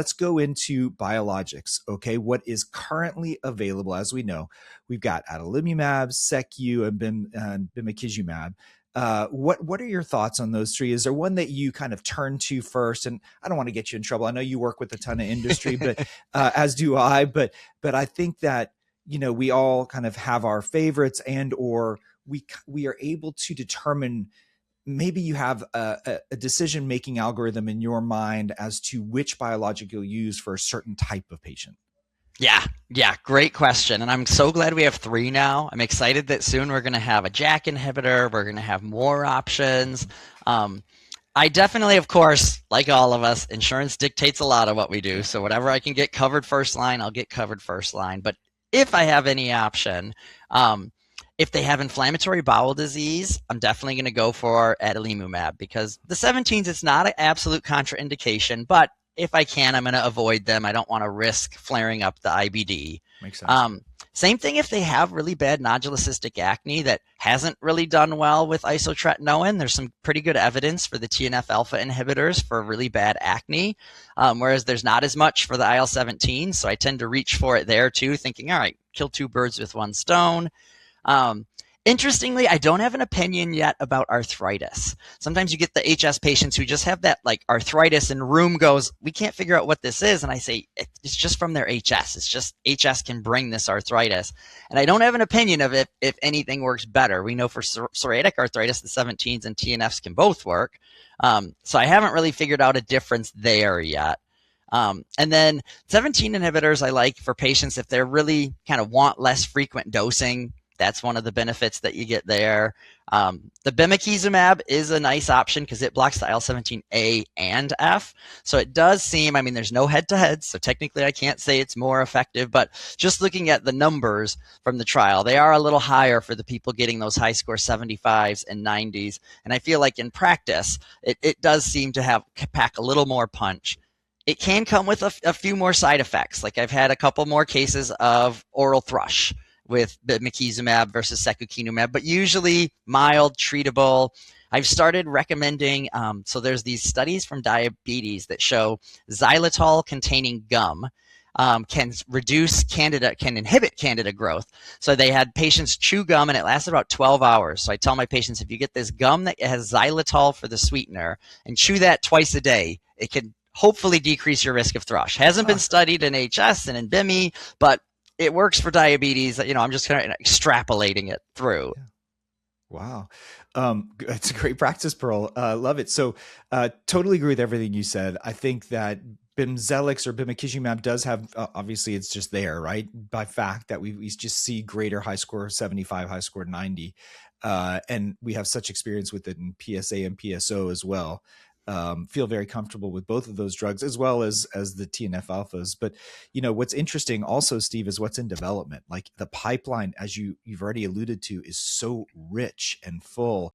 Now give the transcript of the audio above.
let's go into biologics. Okay, what is currently available? As we know, we've got Adalimumab, Secu, and Bimekizumab. What are your thoughts on those three? Is there one that you kind of turn to first? And I don't want to get you in trouble. I know you work with a ton of industry, but as do I. But I think that, you know, we all kind of have our favorites, and or we are able to determine. Maybe you have a decision-making algorithm in your mind as to which biologic you'll use for a certain type of patient. Yeah, great question. And I'm so glad we have three now. I'm excited that soon we're going to have a JAK inhibitor. We're going to have more options. I definitely, of course, like all of us, insurance dictates a lot of what we do. So whatever I can get covered first line, I'll get covered first line. But if I have any option, if they have inflammatory bowel disease, I'm definitely going to go for Adalimumab, because the 17s, it's not an absolute contraindication, but if I can, I'm going to avoid them. I don't want to risk flaring up the IBD. Makes sense. Same thing if they have really bad nodular cystic acne that hasn't really done well with isotretinoin. There's some pretty good evidence for the TNF-alpha inhibitors for really bad acne, whereas there's not as much for the IL-17. So I tend to reach for it there too, thinking, all right, kill two birds with one stone. Interestingly, I don't have an opinion yet about arthritis. Sometimes you get the HS patients who just have that like arthritis, and room goes, we can't figure out what this is. And I say, it's just from their HS. It's just HS can bring this arthritis. And I don't have an opinion of if anything works better. We know for psoriatic arthritis, the 17s and TNFs can both work. So I haven't really figured out a difference there yet. And then 17 inhibitors I like for patients if they really kind of want less frequent dosing. That's one of the benefits that you get there. The Bimekizumab is a nice option because it blocks the IL-17A and F. So it does seem, I mean, there's no head-to-head, so technically I can't say it's more effective, but just looking at the numbers from the trial, they are a little higher for the people getting those high score 75s and 90s. And I feel like in practice, it does seem to pack a little more punch. It can come with a few more side effects. Like I've had a couple more cases of oral thrush with Bimekizumab versus Secukinumab, but usually mild, treatable. I've started recommending, so there's these studies from diabetes that show xylitol containing gum can inhibit candida growth. So they had patients chew gum and it lasted about 12 hours. So I tell my patients, if you get this gum that has xylitol for the sweetener and chew that twice a day, it can hopefully decrease your risk of thrush. Hasn't been studied in HS and in BIMI, but it works for diabetes. You know, I'm just kind of extrapolating it through. Yeah. Wow. It's a great practice, Pearl. Love it. So totally agree with everything you said. I think that Bimzelx or Bimekizumab does have, obviously it's just there, right? By fact that we just see greater high score 75, high score 90. And we have such experience with it in PSA and PSO as well. Feel very comfortable with both of those drugs as well as the TNF alphas. But, you know, what's interesting also, Steve, is what's in development. Like the pipeline, as you've already alluded to, is so rich and full.